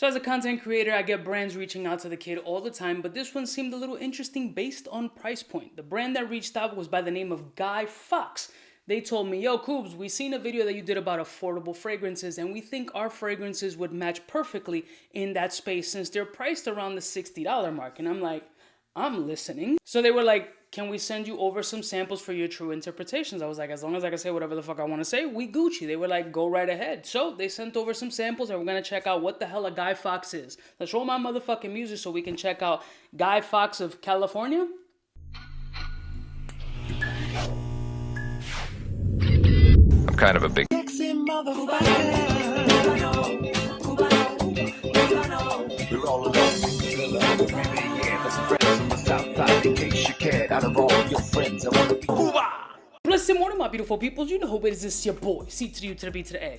So as a content creator, I get brands reaching out to the kid all the time, but this one seemed a little interesting based on price point. The brand that reached out was by the name of Guy Fawkes. They told me, yo, Coobs, we seen a video that you did about affordable fragrances, and we think our fragrances would match perfectly in that space since they're priced around the $60 mark. And I'm like, I'm listening. So they were like, can we send you over some samples for your true interpretations? I was like, as long as I can say whatever the fuck I want to say, we Gucci. They were like, go right ahead. So they sent over some samples and we're going to check out what the hell a Guy Fawkes is. Let's roll my motherfucking music so we can check out Guy Fawkes of California. I'm kind of a big Listen, morning, my beautiful peoples. You know who it is. This your boy, C to the U to the B to the A.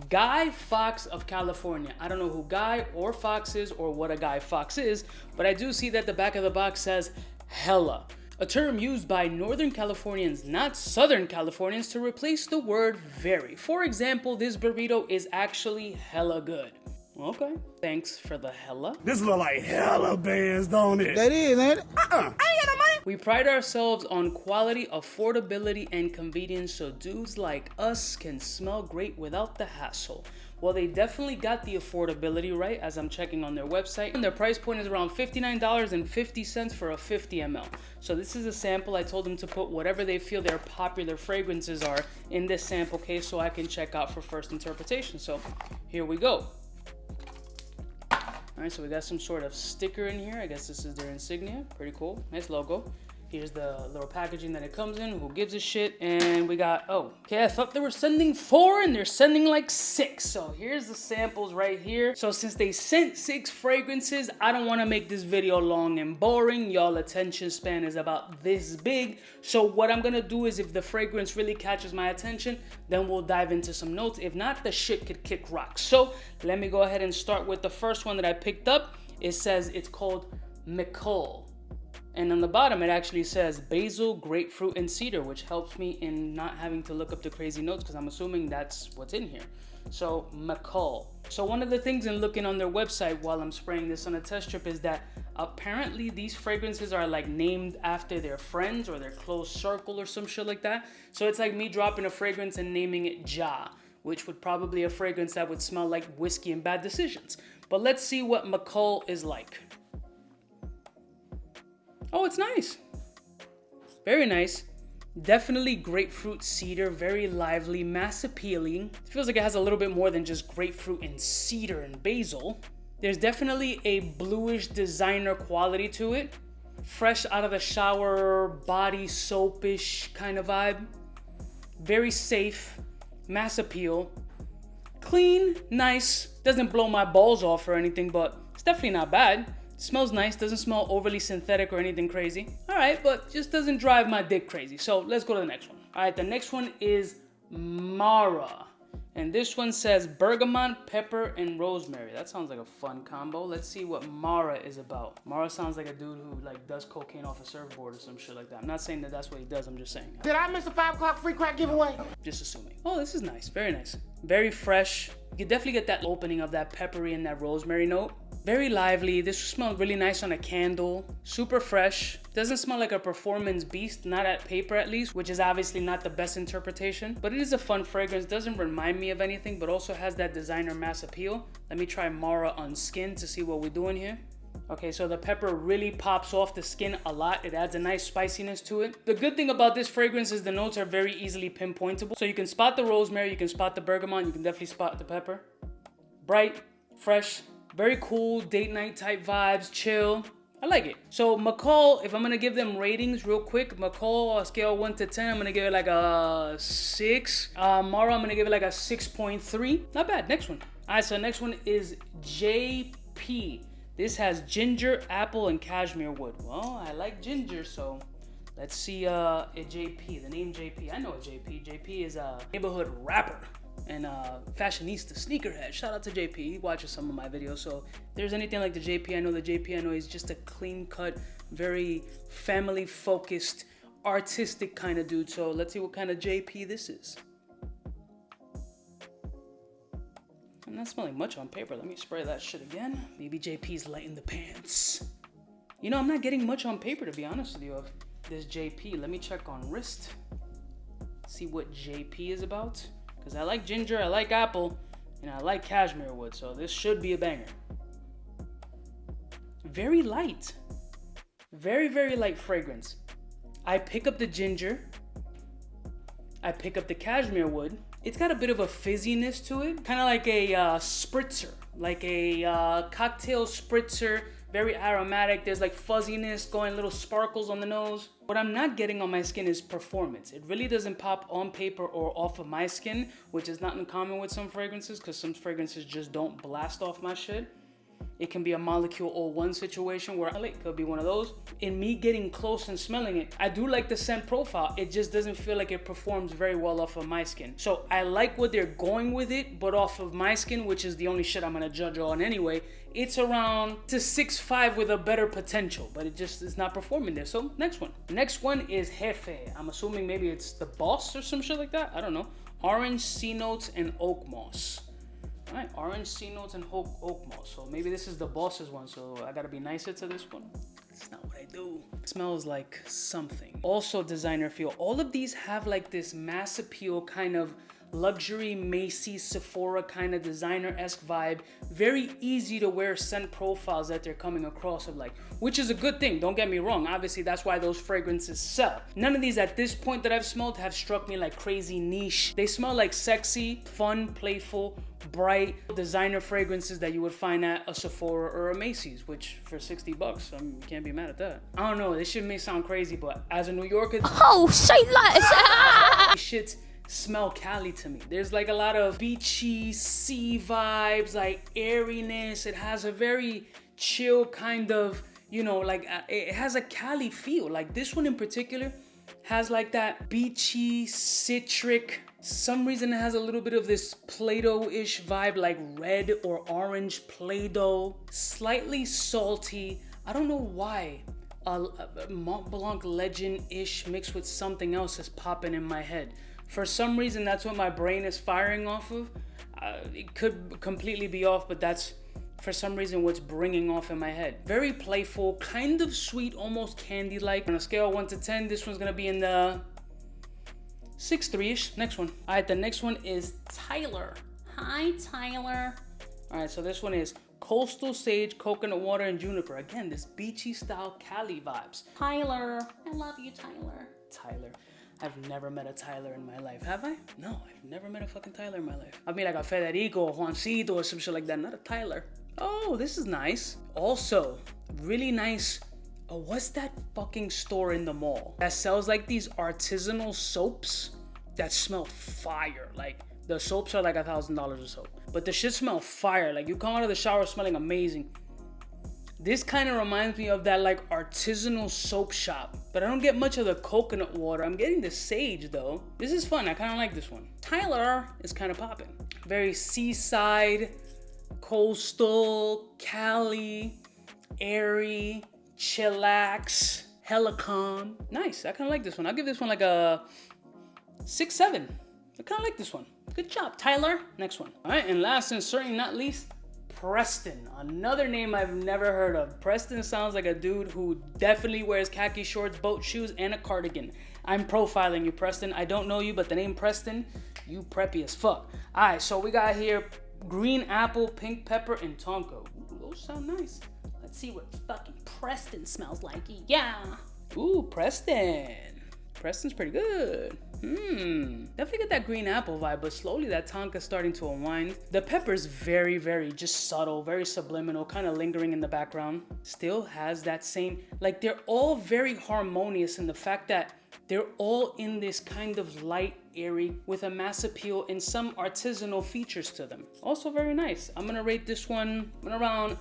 Guy Fawkes of California. I don't know who Guy or Fox is or what a Guy Fawkes is, but I do see that the back of the box says hella, a term used by Northern Californians, not Southern Californians, to replace the word very. For example, this burrito is actually hella good. Okay, thanks for the hella. This look like hella bands, don't it? That is, ain't it? I ain't got no money. We pride ourselves on quality, affordability, and convenience so dudes like us can smell great without the hassle. Well, they definitely got the affordability right as I'm checking on their website. And their price point is around $59.50 for a 50 ml. So this is a sample. I told them to put whatever they feel their popular fragrances are in this sample case so I can check out for first interpretation. So here we go. All right, so we got some sort of sticker in here. I guess this is their insignia. Pretty cool. Nice logo. Here's the little packaging that it comes in. Who gives a shit? And we got, oh, okay, I thought they were sending 4 and they're sending like 6. So here's the samples right here. So since they sent 6 fragrances, I don't want to make this video long and boring. Y'all attention span is about this big. So what I'm going to do is if the fragrance really catches my attention, then we'll dive into some notes. If not, the shit could kick rocks. So let me go ahead and start with the first one that I picked up. It says it's called McCall. And on the bottom, it actually says basil, grapefruit, and cedar, which helps me in not having to look up the crazy notes because I'm assuming that's what's in here. So McCall. So one of the things in looking on their website while I'm spraying this on a test strip is that apparently these fragrances are like named after their friends or their close circle or some shit like that. So it's like me dropping a fragrance and naming it Ja, which would probably a fragrance that would smell like whiskey and bad decisions. But let's see what McCall is like. Oh, it's nice. Very nice. Definitely grapefruit cedar, very lively, mass appealing. It feels like it has a little bit more than just grapefruit and cedar and basil. There's definitely a bluish designer quality to it. Fresh out of the shower, body soapish kind of vibe. Very safe, mass appeal. Clean, nice. Doesn't blow my balls off or anything, but it's definitely not bad. Smells nice, doesn't smell overly synthetic or anything crazy. All right, but just doesn't drive my dick crazy. So let's go to the next one. All right, the next one is Mara. And this one says bergamot, pepper, and rosemary. That sounds like a fun combo. Let's see what Mara is about. Mara sounds like a dude who like does cocaine off a surfboard or some shit like that. I'm not saying that that's what he does, I'm just saying. Did I miss a 5 o'clock free crack giveaway? Just assuming. Oh, this is nice, very nice. Very fresh. You can definitely get that opening of that peppery and that rosemary note. Very lively. This smells really nice on a candle. Super fresh. Doesn't smell like a performance beast, not at paper at least, which is obviously not the best interpretation. But it is a fun fragrance. Doesn't remind me of anything, but also has that designer mass appeal. Let me try Mara on skin to see what we're doing here. Okay, so the pepper really pops off the skin a lot. It adds a nice spiciness to it. The good thing about this fragrance is the notes are very easily pinpointable. So you can spot the rosemary, you can spot the bergamot, you can definitely spot the pepper. Bright, fresh, very cool, date night type vibes, chill. I like it. So McCall, if I'm gonna give them ratings real quick, McCall on a scale 1 to 10, I'm gonna give it like a 6. Mara, I'm gonna give it like a 6.3. Not bad, next one. All right, so next one is JP. This has ginger, apple, and cashmere wood. Well, I like ginger, so let's see a JP, the name JP. I know a JP. JP is a neighborhood rapper and fashionista, sneakerhead. Shout out to JP. He watches some of my videos, so if there's anything like the JP, I know the JP. I know he's just a clean-cut, very family-focused, artistic kind of dude. So let's see what kind of JP this is. not smelling much on paper. Let me spray that shit again. Maybe JP's lighting the pants. You know, I'm not getting much on paper, to be honest with you, of this JP. Let me check on wrist. See what JP is about. Because I like ginger, I like apple, and I like cashmere wood. So this should be a banger. Very light. Very, very light fragrance. I pick up the ginger. I pick up the cashmere wood. It's got a bit of a fizziness to it. Kind of like a spritzer. Like a cocktail spritzer. Very aromatic. There's like fuzziness going, little sparkles on the nose. What I'm not getting on my skin is performance. It really doesn't pop on paper or off of my skin, which is not in common with some fragrances, because some fragrances just don't blast off my shit. It can be a molecule or one situation where it could be one of those. In me getting close and smelling it, I do like the scent profile. It just doesn't feel like it performs very well off of my skin. So I like what they're going with it, but off of my skin, which is the only shit I'm gonna judge on anyway, it's around to 6.5 with a better potential, but it just is not performing there. So next one. Next one is Jefe. I'm assuming maybe it's the boss or some shit like that. I don't know. Orange, sea notes, and oak moss. All right, orange, sea notes, and oak moss. So maybe this is the boss's one, so I gotta be nicer to this one. That's not what I do. It smells like something. Also designer feel. All of these have like this mass appeal kind of luxury Macy's, Sephora kind of designer-esque vibe. Very easy to wear scent profiles that they're coming across of like, which is a good thing, don't get me wrong. Obviously, that's why those fragrances sell. None of these at this point that I've smelled have struck me like crazy niche. They smell like sexy, fun, playful, bright designer fragrances that you would find at a Sephora or a Macy's, which for $60, you can't be mad at that. I don't know, this shit may sound crazy, but as a New Yorker, oh, shit like these shits smell Cali to me. There's like a lot of beachy sea vibes, like airiness. It has a very chill kind of, you know, like it has a Cali feel. Like this one in particular has like that beachy, citric, some reason it has a little bit of this Play-Doh-ish vibe, like red or orange Play-Doh. Slightly salty. I don't know why. A Mont Blanc Legend-ish mixed with something else is popping in my head. For some reason, that's what my brain is firing off of. It could completely be off, but that's, for some reason, what's bringing off in my head. Very playful, kind of sweet, almost candy-like. On a scale of 1 to 10, this one's gonna be in the 6.3-ish. Next one. All right, the next one is Tyler. Hi, Tyler. All right, so this one is Coastal Sage, Coconut Water, and Juniper. Again, this beachy style Cali vibes. Tyler. I love you, Tyler. Tyler. I've never met a Tyler in my life. Have I? No, I've never met a fucking Tyler in my life. I mean like a Federico, Juancito, or some shit like that. Not a Tyler. Oh, this is nice. Also, really nice. Oh, what's that fucking store in the mall that sells like these artisanal soaps that smell fire? Like the soaps are like $1,000 a soap, but the shit smell fire. Like you come out of the shower smelling amazing. This kind of reminds me of that like artisanal soap shop, but I don't get much of the coconut water. I'm getting the sage though. This is fun, I kind of like this one. Tyler is kind of popping. Very seaside, coastal, Cali, airy, chillax, hella calm. Nice, I kind of like this one. I'll give this one like a 6-7. I kind of like this one. Good job, Tyler. Next one. All right, and last and certainly not least, Preston, another name I've never heard of. Preston sounds like a dude who definitely wears khaki shorts, boat shoes, and a cardigan. I'm profiling you, Preston. I don't know you, but the name Preston, you preppy as fuck. All right, so we got here green apple, pink pepper, and tonka. Ooh, those sound nice. Let's see what fucking Preston smells like. Yeah. Ooh, Preston. Preston's pretty good. Definitely get that green apple vibe, but slowly that tonka's starting to unwind. The pepper's very, very just subtle, very subliminal, kind of lingering in the background. Still has that same, like they're all very harmonious in the fact that they're all in this kind of light, airy, with a mass appeal and some artisanal features to them. Also very nice. I'm gonna rate this one around,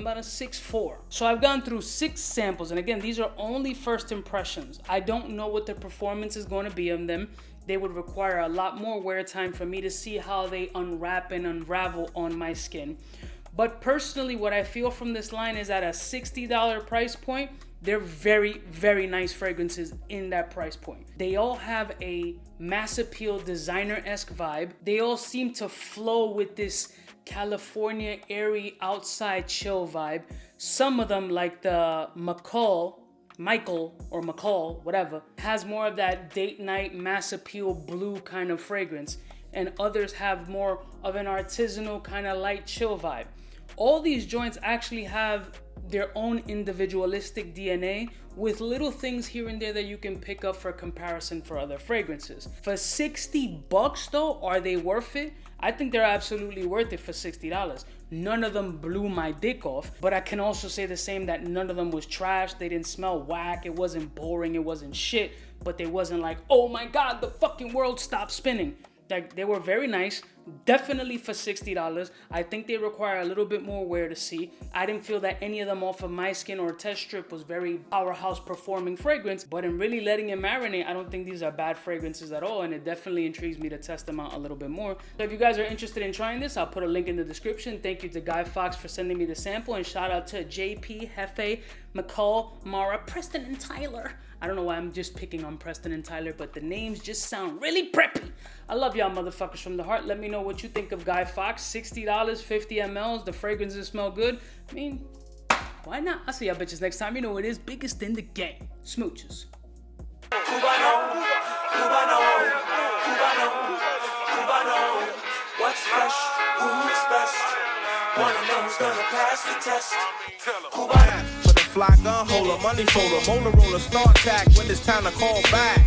about a 6.4. So I've gone through 6 samples, and again, these are only first impressions. I don't know what the performance is going to be on them. They would require a lot more wear time for me to see how they unwrap and unravel on my skin. But personally, what I feel from this line is at a $60 price point, They're very, very nice fragrances in that price point. They all have a mass appeal designer-esque vibe. They all seem to flow with this California airy outside chill vibe. Some of them, like the Michael, whatever, has more of that date night mass appeal blue kind of fragrance. And others have more of an artisanal kind of light chill vibe. All these joints actually have their own individualistic DNA with little things here and there that you can pick up for comparison for other fragrances. For $60 though, are they worth it? I think they're absolutely worth it for $60. None of them blew my dick off, but I can also say the same that none of them was trash. They didn't smell whack. It wasn't boring. It wasn't shit, but they wasn't like, oh my God, the fucking world stopped spinning. Like, they were very nice, definitely for $60. I think they require a little bit more wear to see. I didn't feel that any of them off of my skin or test strip was very powerhouse performing fragrance, but in really letting it marinate, I don't think these are bad fragrances at all, and it definitely intrigues me to test them out a little bit more. So if you guys are interested in trying this, I'll put a link in the description. Thank you to Guy Fox for sending me the sample, and shout out to JP, Hefe, McCall, Mara, Preston, and Tyler. I don't know why I'm just picking on Preston and Tyler, but the names just sound really preppy. I love y'all motherfuckers from the heart. Let me know what you think of Guy Fox. $60, 50 mLs. The fragrances smell good. I mean, why not? I'll see y'all bitches next time. You know it is biggest in the game. Smooches. Cubaknow, what's fresh, who's best? One of them's gonna pass the test. For the fly gun holder, money folder, motor roller, start tag when it's time to call back.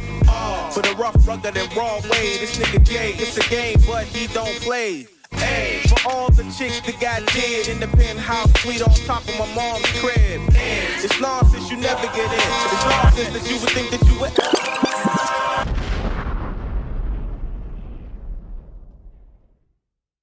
For the rough, rugged, and raw way, this nigga Jay, it's a game, but he don't play. Hey, for all the chicks that got dead in the penthouse suite on top of my mom's crib. It's nonsense, you never get in. It's nonsense that you would think that you would.